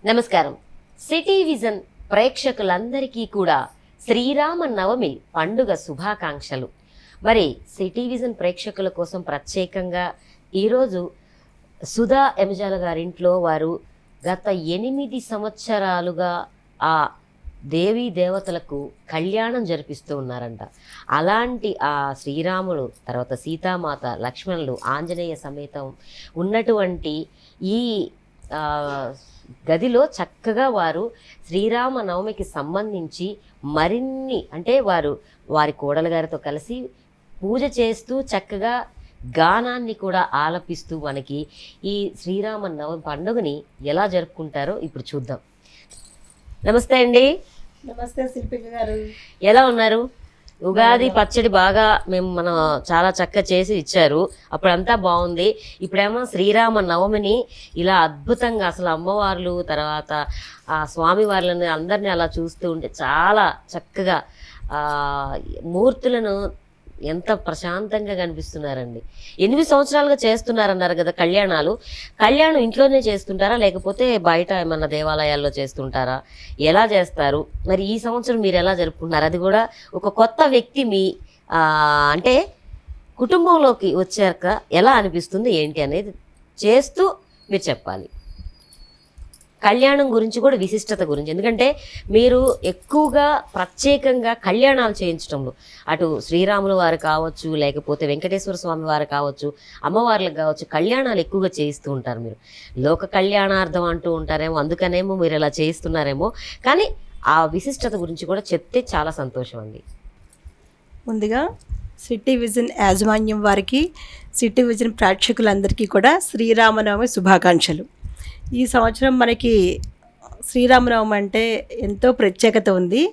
నమస్కారం. City vision ప్రేక్షకులందరికీ కూడా శ్రీరామ నవమి పండుగ శుభాకాంక్షలు. మరి సిటీ విజన్ ప్రేక్షకుల కోసం ప్రత్యేకంగా ఈరోజు సుధా ఎమజాల గారింట్లో వారు గత 8 సంవత్సరాలుగా ఆ దేవీ దేవతలకు కళ్యాణం జరిపిస్తూ ఉన్నారంట. అలాంటి ఆ శ్రీరాముడు, తర్వాత సీతామాత, లక్ష్మణులు, ఆంజనేయ సమేతం ఉన్నటువంటి ఈ గదిలో చక్కగా వారు శ్రీరామ నవమికి సంబంధించి మరిన్ని అంటే వారి కోడలు గారితో కలిసి పూజ చేస్తూ చక్కగా గానాన్ని కూడా ఆలపిస్తూ మనకి ఈ శ్రీరామ నవమి పండుగని ఎలా జరుపుకుంటారో ఇప్పుడు చూద్దాం. నమస్తే అండి. నమస్తే శిల్పిక గారు, ఎలా ఉన్నారు? ఉగాది పచ్చడి బాగా మనం చాలా చక్కగా చేసి ఇచ్చారు, అప్పుడంతా బాగుంది. ఇప్పుడేమో శ్రీరామ నవమిని ఇలా అద్భుతంగా అసలు అమ్మవార్లు తర్వాత ఆ స్వామివార్లను అందరినీ అలా చూస్తూ ఉంటే చాలా చక్కగా మూర్తులను ఎంత ప్రశాంతంగా కనిపిస్తున్నారండి. 8 సంవత్సరాలుగా చేస్తున్నారన్నారు కదా కళ్యాణం ఇంట్లోనే చేస్తుంటారా లేకపోతే బయట ఏమన్నా దేవాలయాల్లో చేస్తుంటారా? ఎలా చేస్తారు? మరి ఈ సంవత్సరం మీరు ఎలా జరుపుకున్నారు? అది కూడా ఒక కొత్త వ్యక్తి మీ అంటే కుటుంబంలోకి వచ్చాక ఎలా అనిపిస్తుంది ఏంటి అనేది చేస్తూ మీరు చెప్పాలి. కళ్యాణం గురించి కూడా విశిష్టత గురించి, ఎందుకంటే మీరు ఎక్కువగా ప్రత్యేకంగా కళ్యాణాలు చేయించడంలో అటు శ్రీరాముల వారు కావచ్చు, లేకపోతే వెంకటేశ్వర స్వామి వారు కావచ్చు, అమ్మవార్లకు కావచ్చు, కళ్యాణాలు ఎక్కువగా చేయిస్తూ ఉంటారు. మీరు లోక కళ్యాణార్థం అంటూ ఉంటారేమో, అందుకనేమో మీరు ఇలా చేయిస్తున్నారేమో, కానీ ఆ విశిష్టత గురించి కూడా చెప్తే చాలా సంతోషం అండి. ముందుగా సిటీ విజన్ యాజమాన్యం వారికి, సిటీ విజన్ ప్రేక్షకులందరికీ కూడా శ్రీరామనవమి శుభాకాంక్షలు. ఈ సంవత్సరం మనకి శ్రీరామనవమి అంటే ఎంతో ప్రత్యేకత ఉంది.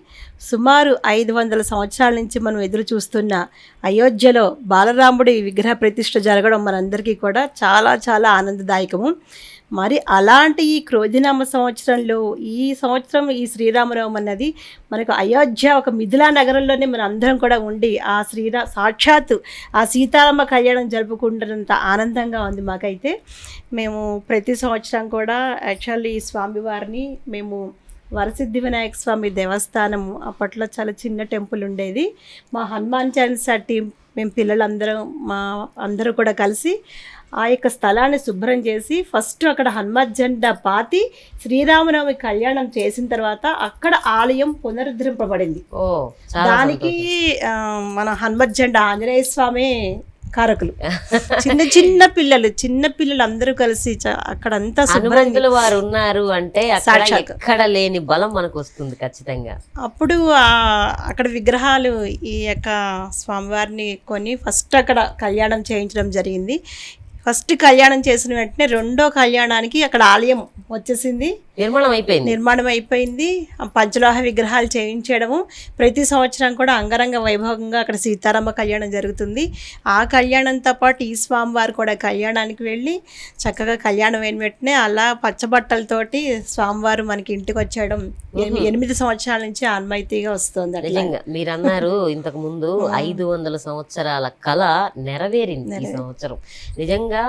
సుమారు 500 సంవత్సరాల నుంచి మనం ఎదురు చూస్తున్న అయోధ్యలో బాలరాముడి విగ్రహ ప్రతిష్ఠ జరగడం మనందరికీ కూడా చాలా చాలా ఆనందదాయకము. మరి అలాంటి ఈ క్రోధినామ సంవత్సరంలో ఈ సంవత్సరం ఈ శ్రీరామనవమి అన్నది మనకు అయోధ్య ఒక మిథిలా నగరంలోనే మనం అందరం కూడా ఉండి ఆ సాక్షాత్తు ఆ సీతారామ కళ్యాణం జరుపుకుంటున్నంత ఆనందంగా ఉంది మాకైతే. మేము ప్రతి సంవత్సరం కూడా యాక్చువల్లీ ఈ స్వామివారిని మేము వరసిద్ధి వినాయక స్వామి దేవస్థానము, అప్పట్లో చాలా చిన్న టెంపుల్ ఉండేది. మా హనుమాన్ చాలీసా టీం మేము పిల్లలందరం అందరూ కూడా కలిసి ఆ యొక్క స్థలాన్ని శుభ్రం చేసి ఫస్ట్ అక్కడ హనుమత్ జెండా పాతి శ్రీరామనవమి కళ్యాణం చేసిన తర్వాత అక్కడ ఆలయం పునరుద్ధరింపబడింది. దానికి మన హనుమత్ జెండా ఆంజనేయ స్వామి కారకులు. చిన్న పిల్లలు అందరూ కలిసి అక్కడంతా హనుమంతుల వారు ఉన్నారు అంటే అక్కడ లేని బలం మనకు వస్తుంది ఖచ్చితంగా. అప్పుడు అక్కడ విగ్రహాలు ఈ యొక్క స్వామివారిని కొని ఫస్ట్ అక్కడ కళ్యాణం చేయించడం జరిగింది. ఫస్ట్ కళ్యాణం చేసిన వెంటనే రెండో కళ్యాణానికి అక్కడ ఆలయం వచ్చేసింది, నిర్మాణం అయిపోయింది. పంచలోహ విగ్రహాలు చేయించడము ప్రతి సంవత్సరం కూడా అంగరంగ వైభవంగా అక్కడ సీతారామ కళ్యాణం జరుగుతుంది. ఆ కళ్యాణంతో పాటు ఈ స్వామివారు కూడా కళ్యాణానికి వెళ్ళి చక్కగా కళ్యాణం అయిన వెంటనే అలా పచ్చబట్టలతోటి స్వామివారు మనకి ఇంటికి వచ్చేయడం 8 సంవత్సరాల నుంచి ఆన్మైతీగా వస్తుంది. నిజంగా మీరు అన్నారు ఇంతకు ముందు 500 సంవత్సరాల కళ నెరవేరింది ఈ సంవత్సరం. నిజంగా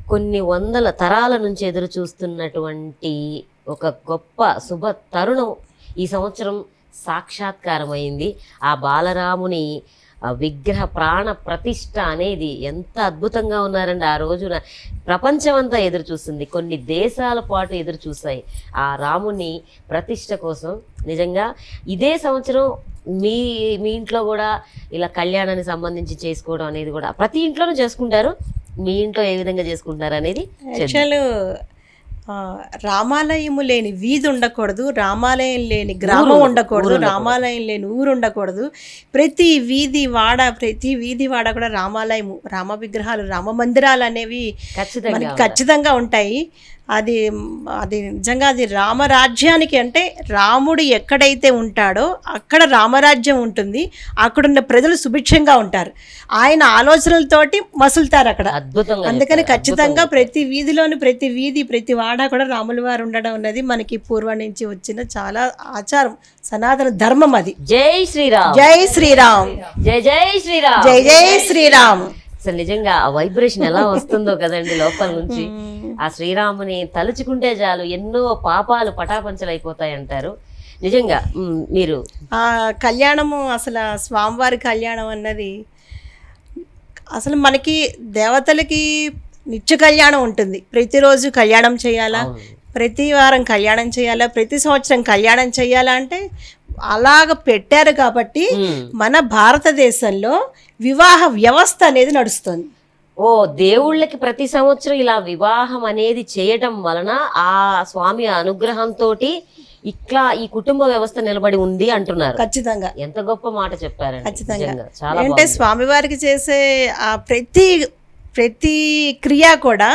కొన్ని వందల తరాల నుంచి ఎదురు చూస్తున్నటువంటి ఒక గొప్ప శుభ తరుణం ఈ సంవత్సరం సాక్షాత్కారమైంది. ఆ బాలరాముని విగ్రహ ప్రాణ ప్రతిష్ఠ అనేది ఎంత అద్భుతంగా ఉన్నారండి. ఆ రోజున ప్రపంచం అంతా ఎదురు చూస్తుంది, కొన్ని దేశాల పాటు ఎదురు చూస్తాయి ఆ రాముని ప్రతిష్ఠ కోసం. నిజంగా ఇదే సంవత్సరం మీ ఇంట్లో కూడా ఇలా కళ్యాణానికి సంబంధించి చేసుకోవడం అనేది కూడా ప్రతి ఇంట్లోనూ చేసుకుంటారు. మీ ఇంట్లో ఏ విధంగా చేసుకుంటారు అనేది యాక్చువల్ రామాలయము లేని వీధి ఉండకూడదు, రామాలయం లేని గ్రామం ఉండకూడదు, రామాలయం లేని ఊరు ఉండకూడదు. ప్రతి వీధి వాడ కూడా రామాలయము, రామ విగ్రహాలు, రామ మందిరాలు అనేవి ఖచ్చితంగా ఉంటాయి. అది నిజంగా అది రామరాజ్యానికి, అంటే రాముడు ఎక్కడైతే ఉంటాడో అక్కడ రామరాజ్యం ఉంటుంది, అక్కడున్న ప్రజలు సుభిక్షంగా ఉంటారు. ఆయన ఆలోచనలతోటి మసులుతారు అక్కడ. అందుకని ఖచ్చితంగా ప్రతి వీధిలోని ప్రతి వీధి ప్రతి వాడ కూడా రాముల వారు ఉండడం అనేది మనకి పూర్వం నుంచి వచ్చిన చాలా ఆచారం, సనాతన ధర్మం అది. జై శ్రీరామ్, జై శ్రీరామ్, జై జై శ్రీరామ్, జై జై శ్రీరామ్. అసలు నిజంగా ఆ వైబ్రేషన్ ఎలా వస్తుందో కదండి లోపల నుంచి. ఆ శ్రీరాముని తలుచుకుంటే చాలు ఎన్నో పాపాలు పటాపంచలైపోతాయి అంటారు. నిజంగా మీరు ఆ కళ్యాణము అసలు స్వామివారి కళ్యాణం అన్నది అసలు మనకి దేవతలకి నిత్య కళ్యాణం ఉంటుంది. ప్రతిరోజు కళ్యాణం చేయాలా, ప్రతి వారం కళ్యాణం చేయాలా, ప్రతి సంవత్సరం కళ్యాణం చేయాలా అంటే అలాగ పెట్టారు. కాబట్టి మన భారతదేశంలో వివాహ వ్యవస్థ అనేది నడుస్తుంది. ఓ దేవుళ్ళకి ప్రతి సంవత్సరం ఇలా వివాహం అనేది చేయటం వలన ఆ స్వామి అనుగ్రహంతో ఇట్లా ఈ కుటుంబ వ్యవస్థ నిలబడి ఉంది అంటున్నారు. ఖచ్చితంగా ఎంత గొప్ప మాట చెప్పారండి. ఖచ్చితంగా. నిజంగా చాలా అంటే స్వామివారికి చేసే ఆ ప్రతి క్రియ కూడా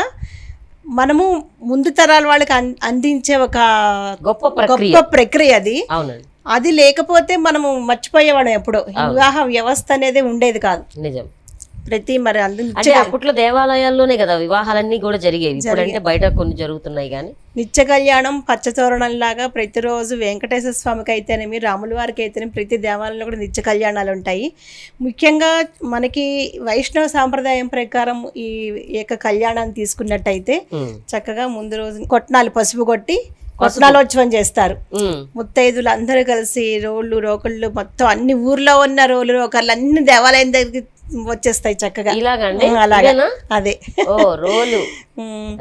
మనము ముందు తరాల వాళ్ళకి అందించే ఒక గొప్ప ప్రక్రియ అది. అవునండి. అది లేకపోతే మనము మర్చిపోయేవాడు ఎప్పుడో. వివాహ వ్యవస్థ అనేది ఉండేది కాదు. నిజం. మరి అంటే అప్పట్లో దేవాలయాల్లోనే కదా వివాహాలన్నీ కూడా జరిగేవి. ఇప్పుడంటే బయట కొన్ని జరుగుతున్నాయి. కానీ నిత్య కళ్యాణం పచ్చతోరణం లాగా ప్రతిరోజు వెంకటేశ్వర స్వామికి అయితేనేమి, రాముల వారికి అయితేనేమి ప్రతి దేవాలయంలో కూడా నిత్య కళ్యాణాలు ఉంటాయి. ముఖ్యంగా మనకి వైష్ణవ సాంప్రదాయం ప్రకారం ఈ యొక్క కళ్యాణాన్ని తీసుకున్నట్టయితే చక్కగా ముందు రోజు కొట్నాలు పసుపు కొట్టి కొట్నాలోత్సవం చేస్తారు. ముత్తైదులు అందరూ కలిసి రోళ్ళు రోకళ్ళు మొత్తం అన్ని ఊర్లో ఉన్న రోళ్ళు రోకళ్ళు అన్ని దేవాలయం దగ్గరికి వచ్చేస్తాయి చక్కగా. ఇలాగండి. అలాగే అదే రోలు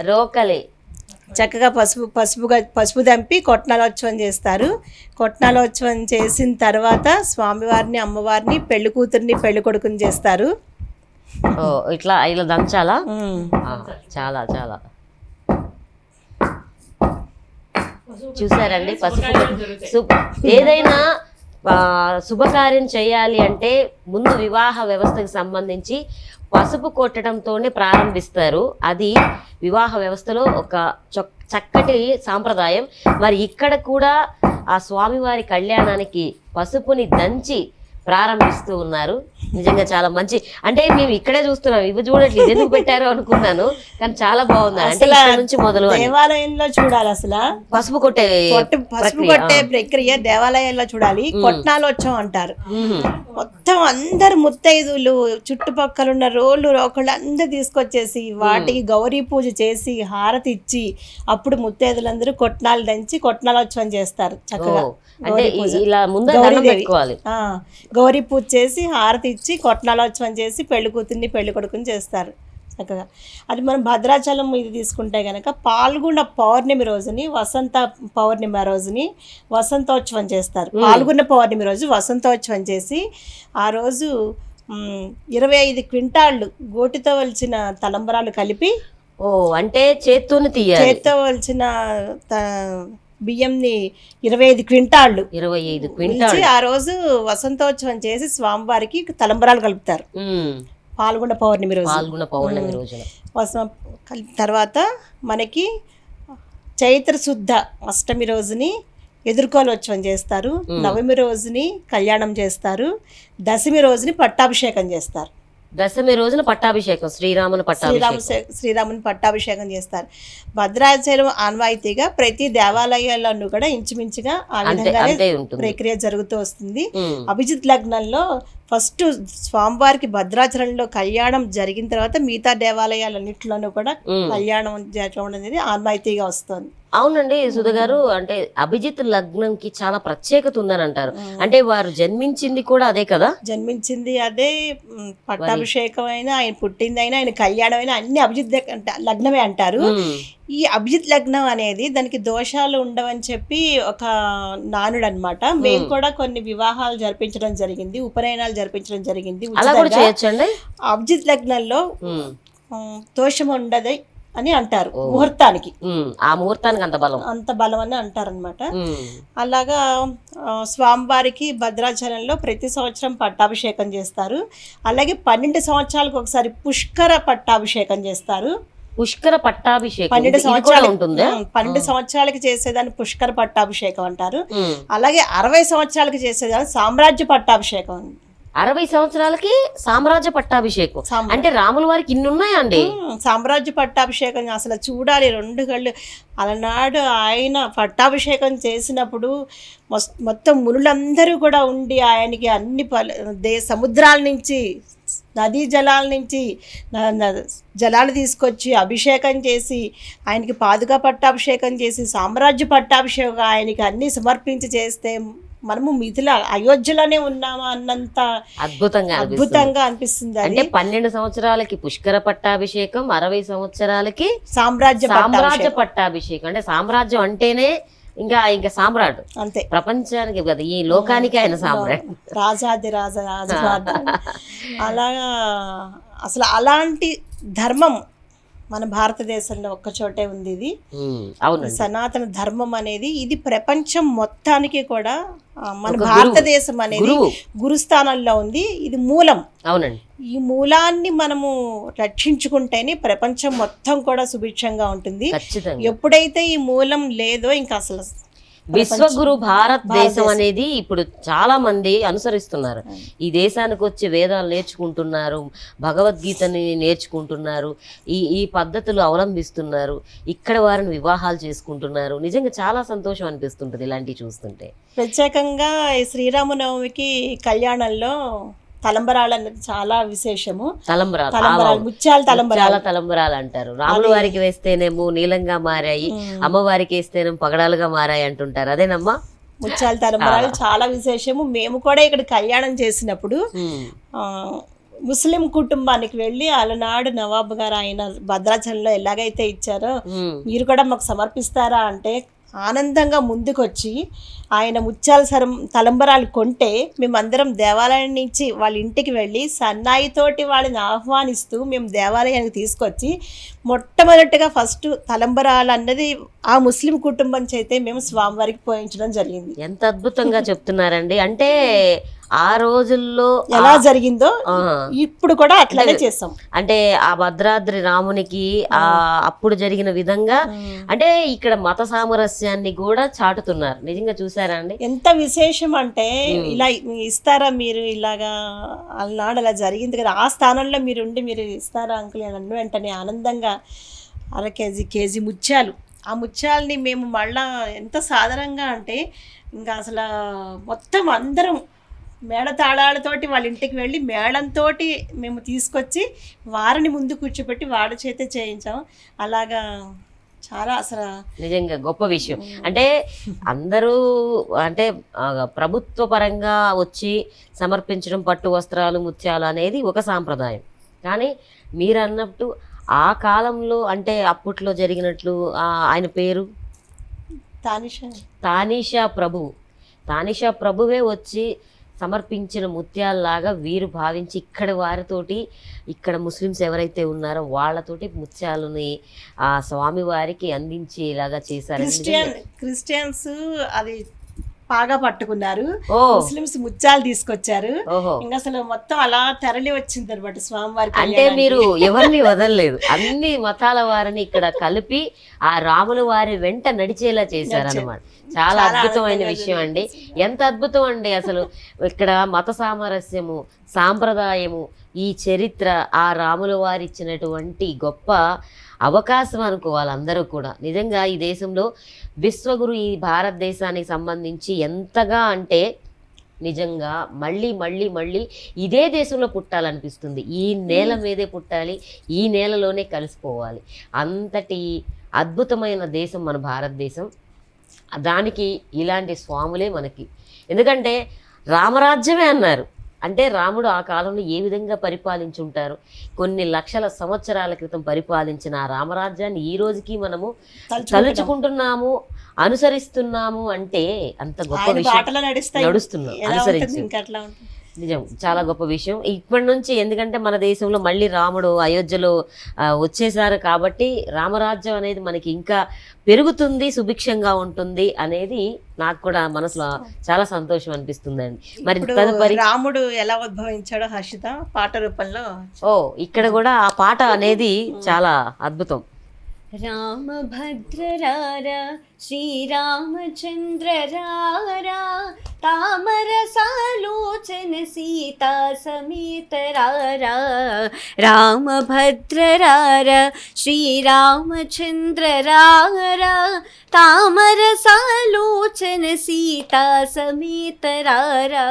రోకలే చక్కగా పసుపు దంపి కొట్నాలోత్సవం చేస్తారు. కొట్నాలోత్సవం చేసిన తర్వాత స్వామివారిని అమ్మవారిని పెళ్లి కూతుర్ని పెళ్లి కొడుకుని చేస్తారు. ఇట్లా ఇలా దంచాలా? చాలా చాలా చూసారండి. పసుపు ఏదైనా శుభకార్యం చేయాలి అంటే ముందు వివాహ వ్యవస్థకు సంబంధించి పసుపు కొట్టడంతోనే ప్రారంభిస్తారు. అది వివాహ వ్యవస్థలో ఒక చక్కటి సాంప్రదాయం. మరి ఇక్కడ కూడా ఆ స్వామివారి కళ్యాణానికి పసుపుని దంచి ప్రారంభిస్తూ ఉన్నారు. నిజంగా చాలా మంచి. అంటే మేము ఇక్కడే చూస్తున్నాం, ఇవి చూడట్లేదు, ఎందుకు పెట్టారో అనుకున్నాను, కానీ చాలా బాగుంది. అంటే ఇక్కడ నుంచి మొదలు దేవాలయంలో చూడాలి. అసలు పసుపు కొట్టే ప్రక్రియ దేవాలయంలో చూడాలి. కొట్నాలోత్సవం అంటారు. మొత్తం అందరు ముత్తైదులు చుట్టుపక్కల ఉన్న రోళ్ళు రోకళ్ళు అందరు తీసుకొచ్చేసి వాటికి గౌరీ పూజ చేసి హారతి ఇచ్చి అప్పుడు ముత్తైదులందరూ కొట్నాలు దంచి కొట్నాలోత్సవం చేస్తారు. చక్కగా గౌరీ పూజ చేసి హారతి ఇచ్చి కొట్నాలోత్సవం చేసి పెళ్లి కూతుర్ని పెళ్లి కొడుకుని చేస్తారు చక్కగా. అది మనం భద్రాచలం ఇది తీసుకుంటే కనుక పాల్గొన్న పౌర్ణమి రోజుని వసంత పౌర్ణమి రోజుని వసంతోత్సవం చేస్తారు. పాల్గొన్న పౌర్ణమి రోజు వసంతోత్సవం చేసి ఆ రోజు 25 క్వింటాళ్ళు గోటితో వలిచిన తలంబరాలు కలిపి అంటే చేత్తో వలిచిన బియ్యంని 25 క్వింటాళ్ళు ఆ రోజు వసంతోత్సవం చేసి స్వామివారికి తలంబరాలు కలుపుతారు. పాల్గొన్న పౌర్ణమి రోజు తర్వాత మనకి చైత్ర శుద్ధ అష్టమి రోజుని ఎదుర్కోలోత్సవం చేస్తారు. నవమి రోజుని కళ్యాణం చేస్తారు. దశమి రోజుని పట్టాభిషేకం చేస్తారు. దశమి రోజున పట్టాభిషేకం శ్రీరాముని పట్టాభిషేకం చేస్తారు. భద్రాచలం ఆన్వాయితీగా ప్రతి దేవాలయాల్లోనూ కూడా ఇంచుమించుగా ఆ విధంగానే ప్రక్రియ జరుగుతూ వస్తుంది. అభిజిత్ లగ్నంలో ఫస్ట్ స్వామివారికి భద్రాచలంలో కళ్యాణం జరిగిన తర్వాత మిగతా దేవాలయాలన్నింటిలోనూ కూడా కళ్యాణం జరగడం అనేది ఆన్వాయితీగా వస్తుంది. అవునండి సుధ గారు, అంటే అభిజిత్ లగ్నంకి చాలా ప్రత్యేకత ఉందని అంటారు. అంటే వారు జన్మించింది కూడా అదే కదా? జన్మించింది అదే, పట్టాభిషేకం అయినా ఆయన పుట్టింది అయినా ఆయన కళ్యాణం అయినా అన్ని అభిజిత్ లగ్నమే అంటారు. ఈ అభిజిత్ లగ్నం అనేది దానికి దోషాలు ఉండవని చెప్పి ఒక నానుడు అనమాట. మేము కూడా కొన్ని వివాహాలు జరిపించడం జరిగింది, ఉపనయనాలు జరిపించడం జరిగింది. అభిజిత్ లగ్నంలో దోషం ఉండదు అని అంటారు. ముహూర్తానికి అంత బలం అని అంటారు అనమాట. అలాగా స్వామివారికి భద్రాచలంలో ప్రతి సంవత్సరం పట్టాభిషేకం చేస్తారు. అలాగే 12 సంవత్సరాలకు ఒకసారి పుష్కర పట్టాభిషేకం చేస్తారు. పుష్కర పట్టాభిషేకం 12 సంవత్సరాలకి చేసేదాన్ని పుష్కర పట్టాభిషేకం అంటారు. అలాగే 60 సంవత్సరాలకి చేసేదాన్ని సామ్రాజ్య పట్టాభిషేకం. 60 సంవత్సరాలకి సామ్రాజ్య పట్టాభిషేకం అంటే రాముల వారికి ఇన్ని ఉన్నాయండి. సామ్రాజ్య పట్టాభిషేకం అసలు చూడాలి 2 కళ్ళు. అలనాడు ఆయన పట్టాభిషేకం చేసినప్పుడు మొత్తం మునులందరూ కూడా ఉండి ఆయనకి అన్ని సముద్రాల నుంచి నదీ జలాల నుంచి జలాలు తీసుకొచ్చి అభిషేకం చేసి ఆయనకి పాదుకా పట్టాభిషేకం చేసి సామ్రాజ్య పట్టాభిషేకం ఆయనకి అన్నీ సమర్పించి చేస్తే మనము మిథిల అయోధ్యలోనే ఉన్నామా అన్నంత అద్భుతంగా అనిపిస్తుంది. అంటే 12 సంవత్సరాలకి పుష్కర పట్టాభిషేకం, 60 సంవత్సరాలకి సామ్రాజ్య పట్టాభిషేకం. అంటే సామ్రాజ్యం అంటేనే ఇంకా సామ్రాట్ అంతే, ప్రపంచానికి కదా, ఈ లోకానికి ఆయన సామ్రాట్, రాజాది రాజరాజు. అలాగా అసలు అలాంటి ధర్మం మన భారతదేశంలో ఒక్కచోటే ఉంది. ఇది సనాతన ధర్మం అనేది ఇది ప్రపంచం మొత్తానికి కూడా మన భారతదేశం అనేది గురుస్థానంలో ఉంది. ఇది మూలం. అవునండి. ఈ మూలాన్ని మనము రక్షించుకుంటేనే ప్రపంచం మొత్తం కూడా సుభిక్షంగా ఉంటుంది. ఎప్పుడైతే ఈ మూలం లేదో ఇంకా అసలు విశ్వగురు భారతదేశం అనేది ఇప్పుడు చాలా మంది అనుసరిస్తున్నారు. ఈ దేశానికి వచ్చి వేదాలు నేర్చుకుంటున్నారు, భగవద్గీతని నేర్చుకుంటున్నారు, ఈ పద్ధతులు అవలంబిస్తున్నారు, ఇక్కడ వారిని వివాహాలు చేసుకుంటున్నారు. నిజంగా చాలా సంతోషం అనిపిస్తుంటది ఇలాంటివి చూస్తుంటే. ప్రత్యేకంగా ఈ శ్రీరామనవమికి కళ్యాణంలో తలంబరాలు అనేది చాలా విశేషము. ముత్యాల తలంబరాలు అంటారు. రాముల వారికి వేస్తేనేమో నీలంగా మారాయి, అమ్మవారికి వేస్తేనేమో పగడాలుగా మారాయి అంటుంటారు. అదేనమ్మా ముత్యాల తలంబరాలు చాలా విశేషము. మేము కూడా ఇక్కడ కళ్యాణం చేసినప్పుడు ముస్లిం కుటుంబానికి వెళ్ళి అలనాడు నవాబు గారు ఆయన భద్రాచలంలో ఎలాగైతే ఇచ్చారో మీరు కూడా మాకు సమర్పిస్తారా అంటే ఆనందంగా ముందుకొచ్చి ఆయన ముత్యాల తలంబరాలు కొంటే మేమందరం దేవాలయం నుంచి వాళ్ళ ఇంటికి వెళ్ళి సన్నాయితోటి వాళ్ళని ఆహ్వానిస్తూ మేము దేవాలయానికి తీసుకొచ్చి మొట్టమొదటిగా ఫస్ట్ తలంబరాలు అన్నది ఆ ముస్లిం కుటుంబం చేతే మేము స్వామివారికి పోయించడం జరిగింది. ఎంత అద్భుతంగా చెప్తున్నారండి. అంటే ఆ రోజుల్లో ఎలా జరిగిందో ఇప్పుడు కూడా అట్లానే చేస్తాం. అంటే ఆ భద్రాద్రి రామునికి అప్పుడు జరిగిన విధంగా అంటే ఇక్కడ మత సామరస్యాన్ని కూడా చాటుతున్నారు. నిజంగా చూసారా అండి ఎంత విశేషం అంటే ఇలా ఇస్తారా మీరు, ఇలాగా అలనాడు అలా జరిగింది కదా, ఆ స్థానంలో మీరు ఉండి మీరు ఇస్తారా అంకుల్ అని అన్న వెంటనే ఆనందంగా కేజీ ముత్యాలు, ఆ ముత్యాలని మేము మళ్ళా ఎంత సాధారణంగా అంటే ఇంకా అసలు మొత్తం అందరం మేళతాళాలతోటి వాళ్ళ ఇంటికి వెళ్ళి మేళంతో మేము తీసుకొచ్చి వారిని ముందు కూర్చోబెట్టి వాడి చేతే చేయించాం. అలాగా చాలా అసలు నిజంగా గొప్ప విషయం. అంటే అందరూ అంటే ప్రభుత్వ పరంగా వచ్చి సమర్పించడం పట్టు వస్త్రాలు ముత్యాలు అనేది ఒక సాంప్రదాయం. కానీ మీరు అన్నట్టు ఆ కాలంలో అంటే అప్పట్లో జరిగినట్లు ఆయన పేరు తానిషా ప్రభువే వచ్చి సమర్పించిన ముత్యాలలాగా వీరు భావించి ఇక్కడ వారితోటి ఇక్కడ ముస్లిమ్స్ ఎవరైతే ఉన్నారో వాళ్ళతోటి ముత్యాలని ఆ స్వామి వారికి అందించి ఇలాగా చేశారు. క్రిస్టియన్స్ అది బాగా పట్టుకున్నారు, ముస్లిమ్స్ ముత్యాలు తీసుకొచ్చారు. ఇంకా అసలు మొత్తం అలా తరలి వచ్చింది అనమాట స్వామివారి. అంటే మీరు ఎవరిని వదలలేదు, అన్ని మతాల వారిని ఇక్కడ కలిపి ఆ రాముల వారి వెంట నడిచేలా చేశారనమాట. చాలా అద్భుతమైన విషయం అండి. ఎంత అద్భుతం అండి అసలు. ఇక్కడ మత సామరస్యము, సాంప్రదాయము, ఈ చరిత్ర, ఆ రాముల వారు ఇచ్చినటువంటి గొప్ప అవకాశం అనుకోవాలి అందరూ కూడా. నిజంగా ఈ దేశంలో విశ్వగురు ఈ భారతదేశానికి సంబంధించి ఎంతగా అంటే నిజంగా మళ్ళీ మళ్ళీ మళ్ళీ ఇదే దేశంలో పుట్టాలనిపిస్తుంది. ఈ నేల మీదే పుట్టాలి, ఈ నేలలోనే కలిసిపోవాలి. అంతటి అద్భుతమైన దేశం మన భారతదేశం. దానికి ఇలాంటి స్వాములే మనకి. ఎందుకంటే రామరాజ్యమే అన్నారు. అంటే రాముడు ఆ కాలంలో ఏ విధంగా పరిపాలించుంటారు, కొన్ని లక్షల సంవత్సరాల క్రితం పరిపాలించిన ఆ రామరాజ్యాన్ని ఈ రోజుకి మనము తలుచుకుంటున్నాము, అనుసరిస్తున్నాము. అంటే అంత గొప్ప విషయం నడుస్తున్నాం, అనుసరించాం. నిజం, చాలా గొప్ప విషయం. ఇప్పటి నుంచి ఎందుకంటే మన దేశంలో మళ్ళీ రాముడు అయోధ్యలో వచ్చేసారు కాబట్టి రామరాజ్యం అనేది మనకి ఇంకా పెరుగుతుంది, సుభిక్షంగా ఉంటుంది అనేది నాకు కూడా మనసులో చాలా సంతోషం అనిపిస్తుందండి. మరి తదుపరి రాముడు ఎలా ఉద్భవించాడో హర్షిత పాట రూపంలో ఇక్కడ కూడా ఆ పాట అనేది చాలా అద్భుతం. రామభద్ర రారా శ్రీరామచంద్ర రారా తామర సాలోచన సీతా సమేత రారా రామభద్ర రారా శ్రీరామచంద్ర రారా తామర సాలోచన సీతా సమేత రారా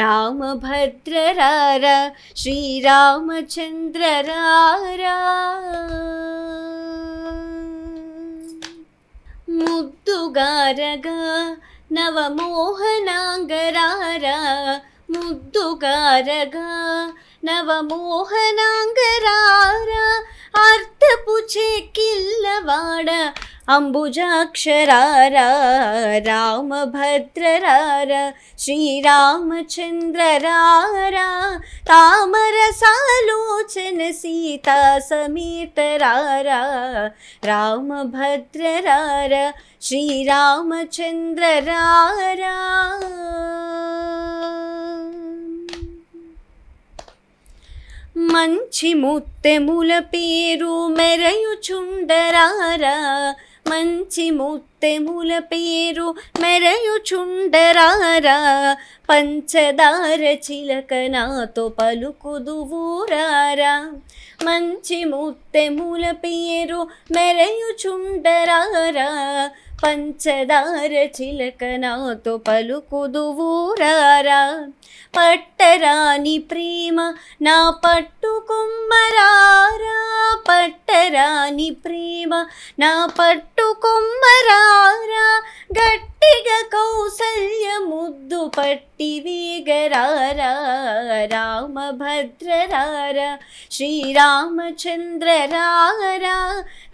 రామభద్ర రారా శ్రీరామచంద్ర రారా ముద్దుగారగా నవమోహనాంగరారా ముద్దుగారగా నవమోహనాంగరారా అర్థపు చెక్కిల్లవాడ అంబుజాక్షరారా రామభద్రరారా శ్రీరామచంద్ర రారా తామర సాలోచన సీతా సమేత రారా రామభద్రరారా శ్రీరామచంద్ర రారా మంచి ముత్తెముల పేరు మెరయుచుండరారా మంచి ముత్తెముల పేరు మెరయుచుండరారా పంచదార చిలక నాతో పలుకుదువురారా మంచి ముత్తెముల పేరు మెరయుచుండరారా పంచదార చిలక నాతో పలుకుదువురారా పట్టరాని ప్రేమ నా పట్టుకొమ్మరారా పట్టరాని ప్రేమ నా పట్టుకొమ్మరారా గట్టిగా కౌసల్య ముద్దు పట్టి వేగరారా రామభద్రరారా శ్రీరామచంద్ర రారా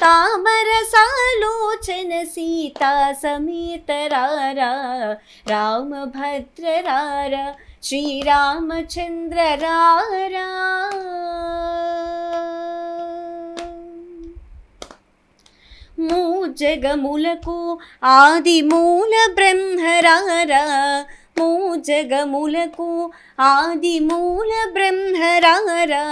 తామర సాలోచన సీతా సమేత రారా రామభద్రరారా శ్రీరామచంద్ర రారా మూజగములకు ఆది మూల బ్రహ్మరారా మూజగములకు ఆది మూల బ్రహ్మరారా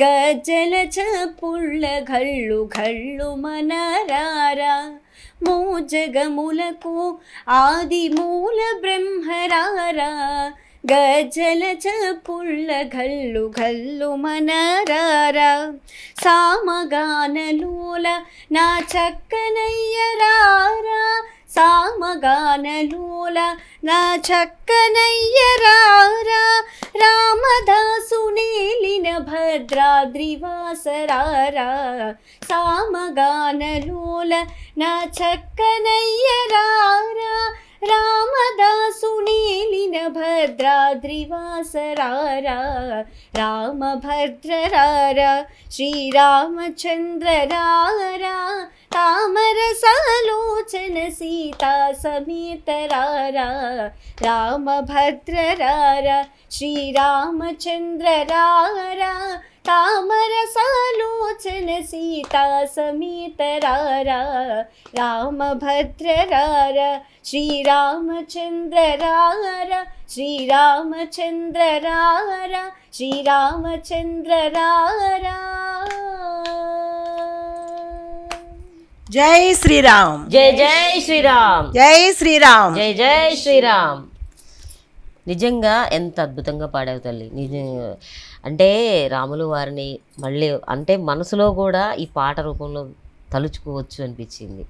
గజ్జల చప్పుళ్ళ ఘళ్ళు ఘళ్ళు మనరారా మూజగములకు ఆది మూల బ్రహ్మరారా గజ్జల చప్పుళ్ళ ఘళ్ళు ఘళ్ళు మనరారా సామగానలోల నా చక్కనయ్యరారా సామగానలోల నా చక్కనయ్యరారా రామదాసు నేలిన భద్రాద్రివాసరారా సామగానలోల నా చక్కనయ్యరారా రామదాసు నేలిన భద్రాద్రివాసరారా రామభద్రరారా శ్రీరామచంద్ర రారా తామర సాలోచన సీతా సమేత రారా రామభద్రరారా శ్రీరామచంద్ర రారా తామర సాలోచన సీతా సమేత రారా రామభద్రరారా శ్రీరామచంద్ర రారా శ్రీరామచంద్ర రారా శ్రీరామచంద్ర రారా జై శ్రీరామ్ జై జై శ్రీరామ్ జై శ్రీరామ్ జై జై శ్రీరామ్. నిజంగా ఎంత అద్భుతంగా పాడావు తల్లి. నిజంగా అంటే రాములు వారిని మళ్ళీ అంటే మనసులో కూడా ఈ పాట రూపంలో తలుచుకోవచ్చు అనిపించింది.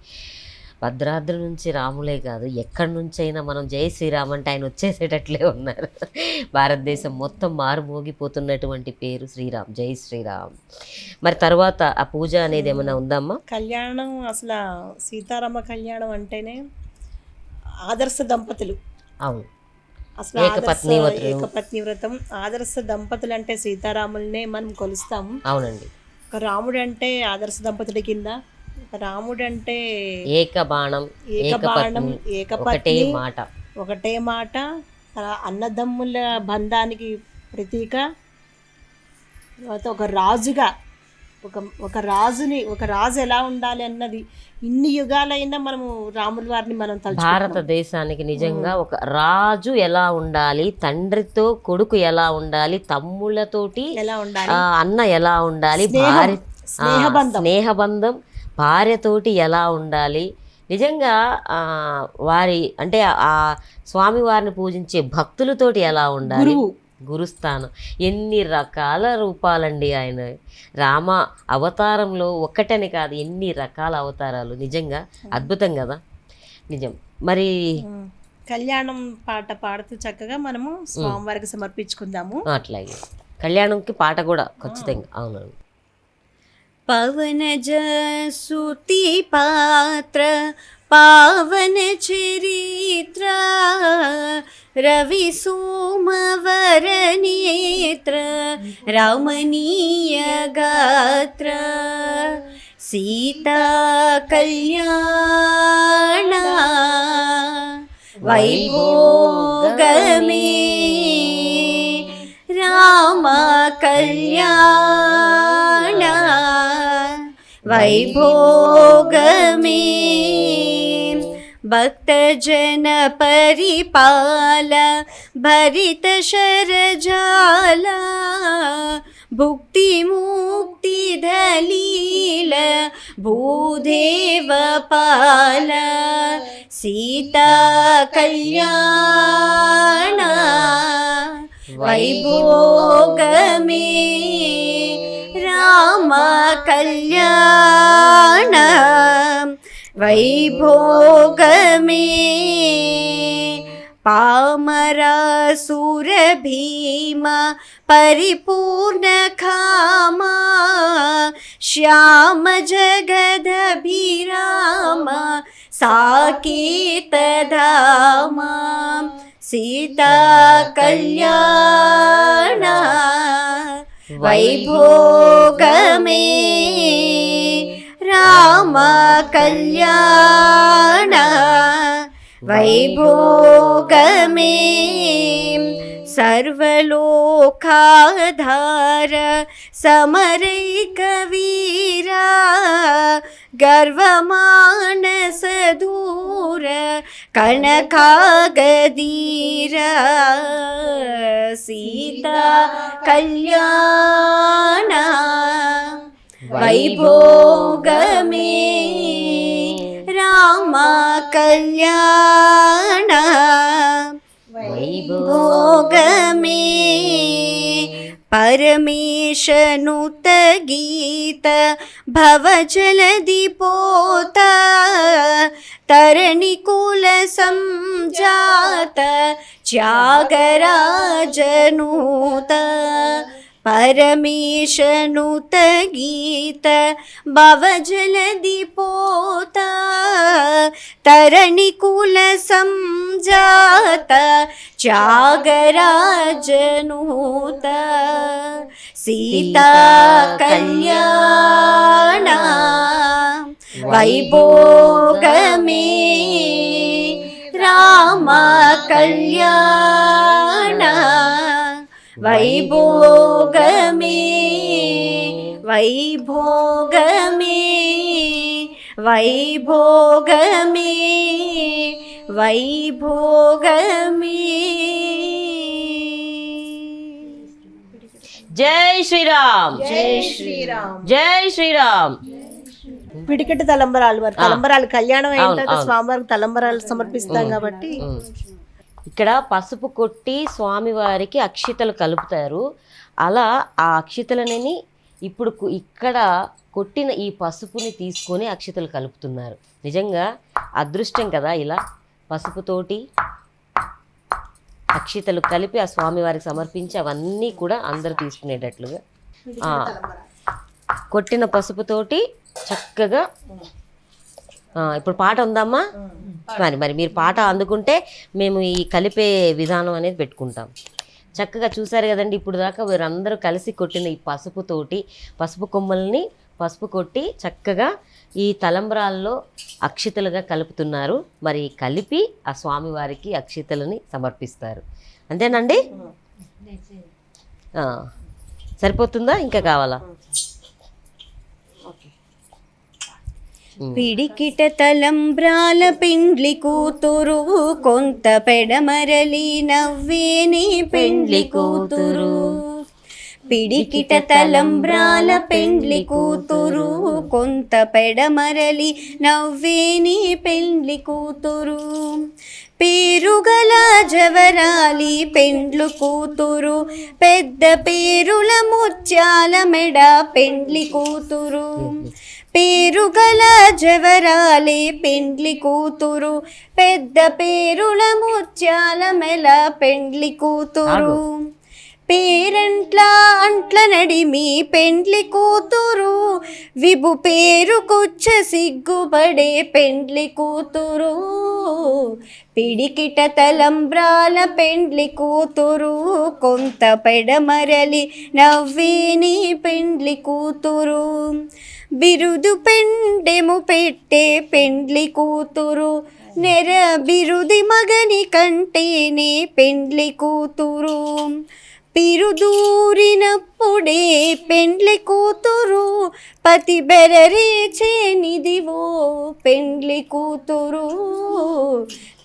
భద్రాద్రి నుంచి రాములే కాదు ఎక్కడి నుంచైనా మనం జై శ్రీరామ్ అంటే ఆయన వచ్చేసేటట్లే ఉన్నారు. భారతదేశం మొత్తం మారుమోగిపోతున్నటువంటి పేరు శ్రీరామ్, జై శ్రీరామ్. మరి తర్వాత ఆ పూజ అనేది ఏమైనా ఉందమ్మా? కళ్యాణం అసలు సీతారామ కళ్యాణం అంటేనే ఆదర్శ దంపతులు. అవును, అసలు ఏకపత్ని ఏకపత్ని వ్రతం ఆదర్శ దంపతులు అంటే సీతారాములనే మనం కొలుస్తాము. అవునండి. ఒక రాముడు అంటే ఆదర్శ దంపతుడి కింద, ఒక రాముడు అంటే ఏకబాణం, ఏకబాణం, ఒకటే ఏకపత్ని, మాట, ఒకటే మాట, అన్నదమ్ముల బంధానికి ప్రతీక. తర్వాత ఒక రాజుగా ఒక రాజు ఎలా ఉండాలి అన్నది ఇన్ని యుగాలైనా మనము రాముల వారిని మనం భారతదేశానికి నిజంగా ఒక రాజు ఎలా ఉండాలి, తండ్రితో కొడుకు ఎలా ఉండాలి, తమ్ముళ్ళతోటి ఎలా ఉండాలి, అన్న ఎలా ఉండాలి, భార్య స్నేహబంధం, భార్యతోటి ఎలా ఉండాలి, నిజంగా వారి అంటే ఆ స్వామివారిని పూజించే భక్తులతోటి ఎలా ఉండాలి, గురుస్థానం, ఎన్ని రకాల రూపాలండి ఆయన. రామ అవతారంలో ఒక్కటని కాదు, ఎన్ని రకాల అవతారాలు, నిజంగా అద్భుతం కదా. నిజం. మరి కళ్యాణం పాట పాడుతూ చక్కగా మనము స్వామివారికి సమర్పించుకుందాము. అట్లాగే కళ్యాణంకి పాట కూడా ఖచ్చితంగా. అవునండి. పవనజ సుతి పాత్ర పావన చరిత్ర రవి సోమవర నేత్ర రమణీయ గాత్ర సీతా కళ్యాణ వైభోగమే రామ కళ్యాణ వైభోగమే భక్తజన పరిపాల భరిత శరజాల భుక్తి ముక్తి దలీల భూదేవ పాల సీతా కళ్యాణ వైభోగమే రామ కళ్యాణ వైభోగమే పామరాసుర భీమ పరిపూర్ణ కామా శ్యామ జగదభిరామ సాకేత ధామా సీతా కళ్యాణ వైభోగమే రామ కళ్యాణ వైభోగమే సర్వలోకాధార సమరైక వీరా గర్వమానస దూర కనకాగదీర సీతా కళ్యాణ వైభోగమే రామ కళ్యాణ వైభోగమే పరమేశనుత గీత భవజలది పోత తరణికుల సంజాత త్యాగరాజనూత పరమేశనుత గీత భవజలది పోత తరణికుల సంజాత త్యాగరాజనూత సీతా కళ్యాణ వైభోగమే రామ కళ్యాణ వైభోగమే వైభోగమే వైభోగమే వైభోగమే. జై శ్రీరామ్. జై శ్రీరామ్. జై శ్రీరామ్. పిడికెట్ తలంబరాలు, మరి తలంబరాలు కళ్యాణం అయిన తర్వాత స్వామివారికి తలంబరాలు సమర్పిస్తాం కాబట్టి ఇక్కడ పసుపు కొట్టి స్వామివారికి అక్షితలు కలుపుతారు. అలా ఆ అక్షితలని ఇప్పుడు ఇక్కడ కొట్టిన ఈ పసుపుని తీసుకొని అక్షితలు కలుపుతున్నారు. నిజంగా అదృష్టం కదా, ఇలా పసుపుతోటి అక్షితలు కలిపి ఆ స్వామివారికి సమర్పించి అవన్నీ కూడా అందరు తీసుకునేటట్లుగా కొట్టిన పసుపుతోటి చక్కగా. ఇప్పుడు పాట ఉందమ్మా. మరి మీరు పాట అందుకుంటే మేము ఈ కలిపే విధానం అనేది పెట్టుకుంటాం. చక్కగా చూసారు కదండి, ఇప్పుడు దాకా వీరందరూ కలిసి కొట్టిన ఈ పసుపుతోటి పసుపు కొమ్మల్ని పసుపు కొట్టి చక్కగా ఈ తలంబ్రాల్లో అక్షితలుగా కలుపుతున్నారు. మరి కలిపి ఆ స్వామివారికి అక్షితలని సమర్పిస్తారు. అంతేనండి? సరిపోతుందా, ఇంకా కావాలా? పిడికిట తలంబ్రాల పెండ్లి కూతురు కొంత పెడమరలి నవ్వేని పెండ్లి కూతురు పిడికిట తలంబ్రాల పెండ్లి కూతురు కొంత పెడమరలి నవ్వేని పెండ్లి కూతురు పేరుగల జవరాలి పెండ్లు కూతురు పెద్ద పేరుల ముత్యాల మెడ పెండ్లి కూతురు పేరుగల జవరాలి పెండ్లి కూతురు పెద్ద పేరుల ముత్యాల మెల పెండ్లి కూతురు పేరంట్ల అంట్ల నడిమి పెండ్లి కూతురు విభు పేరు కుచ్చ సిగ్గుపడే పెండ్లి కూతురు పిడికిట తలంబ్రాల పెండ్లి కూతురు కొంత పెడమరలి నవ్వేని పెండ్లి కూతురు బిరుదు పెండెము పెట్టే పెండ్లి కూతురు నెర బిరుది మగని కంటేనే పెండ్లి కూతురు పిరుదూరినప్పుడే పెండ్లి కూతురు పతి బెరరీచేనిదివో పెండ్లి కూతురు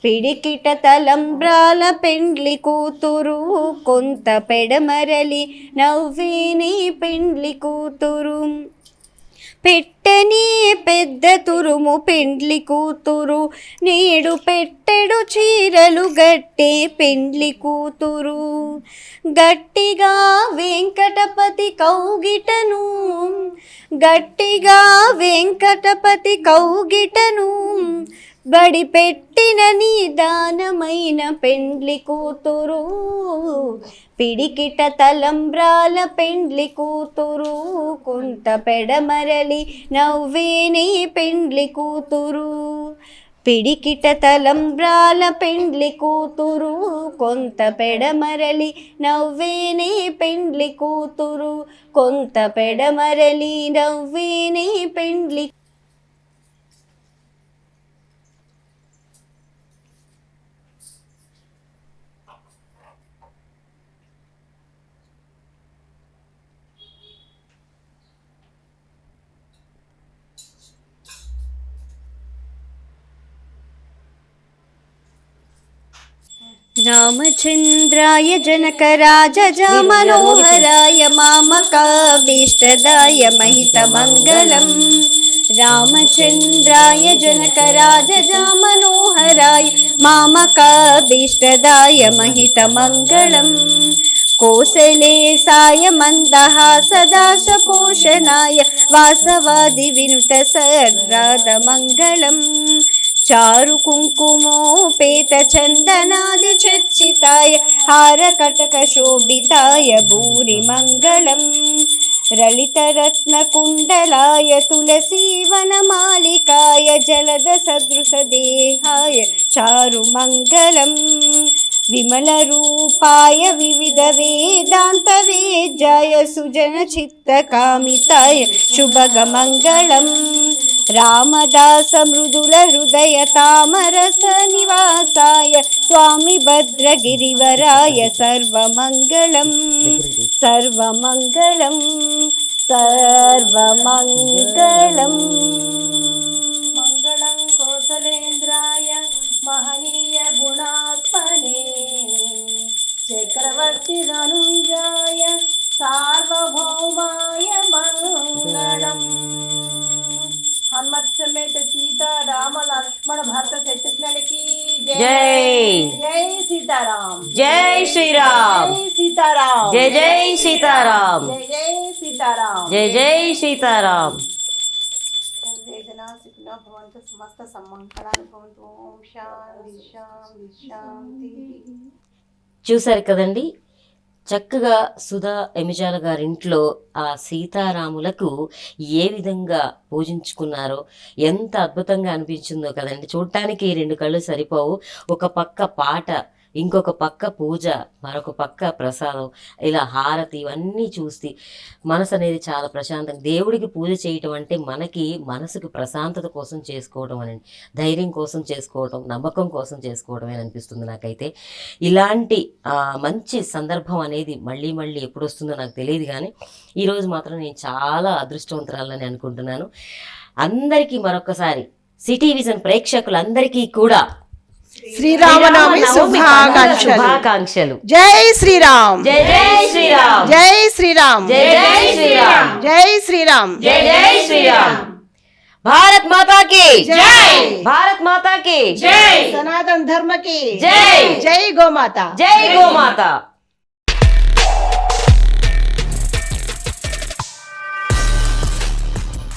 పిడికిట తలంబ్రాల పెండ్లి కూతురు కొంత పెడమరలి నవ్వేని పెండ్లి కూతురు పెట్టని పెద్ద తురుము పెండ్లి కూతురు నేడు పెట్టెడు చీరలు గట్టే పెండ్లి కూతురు గట్టిగా వెంకటపతి కౌగిటను గట్టిగా వెంకటపతి కౌగిటను బడి పెట్టిన నిదానమైన పెండ్లి కూతురు పిడికిట తలంబ్రాల పెండ్లి కూతురు కొంత పెడమరలి నవ్వేని పెండ్లి కూతురు పిడికిట తలంబ్రాల పెండ్లి కూతురు కొంత పెడమరలి నవ్వేని పెండ్లి కూతురు కొంత పెడమరలి నవ్వేని పెండ్లి రామచంద్రాయ జనకరాజ మనోహరాయ మామకాభీష్టదాయ మహితమంగళం రామచంద్రాయ జనకరాజ మనోహరాయ మామకాభీష్టదాయ మహితమంగళం కోసలేసాయ మందహాసదాశ పోషణాయ వాసవాది వినుత సర్రాధమంగళం చారు కుంకుమోపేత చందనాది చర్చితాయ హార కటక శోభితాయ భూరి మంగళం లలిత రత్న కుండలాయ తులసీవన మాలికాయ జలద సదృశ దేహాయ చారు మంగళం విమల రూపాయ వివిధ వేదాంత వేద్యాయ సుజన చిత్త కామితాయ శుభగ మంగళం రామదాస మృదుల హృదయ తామరస నివాసాయ స్వామి భద్రగిరివరాయ సర్వమంగళం సర్వమంగళం సర్వమంగళం మంగళం కోసలేంద్రాయ మహనీయ గుణాత్మనే చక్రవర్తి ధనుంజాయ సార్వభౌమాయ మంగళం హనుమత్ సమేత సీతా రామ లక్ష్మణ భరత శత్రుఘ్నులకి జై జై సీతారాం జై శ్రీరామ్ జై సీతారాం జై జై సీతారాం జై జై సీతారాం జై జై సీతారాం సర్వే జనా సుఖినో భవంతు సమస్త సమ్మంగళాని భవంతు ఓం శాంతి శాంతి శాంతి. చూశారు కదండి, చక్కగా సుధా ఎమిజాల గారింట్లో ఆ సీతారాములకు ఏ విధంగా పూజించుకున్నారో ఎంత అద్భుతంగా అనిపించిందో కదండి. చూడటానికి రెండు కళ్ళు సరిపోవు. ఒక పక్క పాట, ఇంకొక పక్క పూజ, మరొక పక్క ప్రసాదం, ఇలా హారతి, ఇవన్నీ చూసి మనసు అనేది చాలా ప్రశాంతంగా. దేవుడికి పూజ చేయటం అంటే మనకి మనసుకు ప్రశాంతత కోసం చేసుకోవడం అని, ధైర్యం కోసం చేసుకోవడం, నమ్మకం కోసం చేసుకోవడమే అనిపిస్తుంది నాకైతే. ఇలాంటి మంచి సందర్భం అనేది మళ్ళీ మళ్ళీ ఎప్పుడు వస్తుందో నాకు తెలియదు, కానీ ఈరోజు మాత్రం నేను చాలా అదృష్టవంతురాలని అనుకుంటున్నాను. అందరికీ మరొకసారి సిటీ విజన్ ప్రేక్షకులందరికీ కూడా శ్రీరామనవమి శుభాకాంక్షలు. శుభాకాంక్షలు. జై శ్రీరామ్. జై జై శ్రీరామ్. జై శ్రీరామ్. జై జై శ్రీరామ్. జై శ్రీరామ్. జై జై శ్రీరామ్. భారత్ మాతా की జై. భారత్ మాతా की జై. సనాతన ధర్మ की జై. జై గోమాత. జై గోమాత.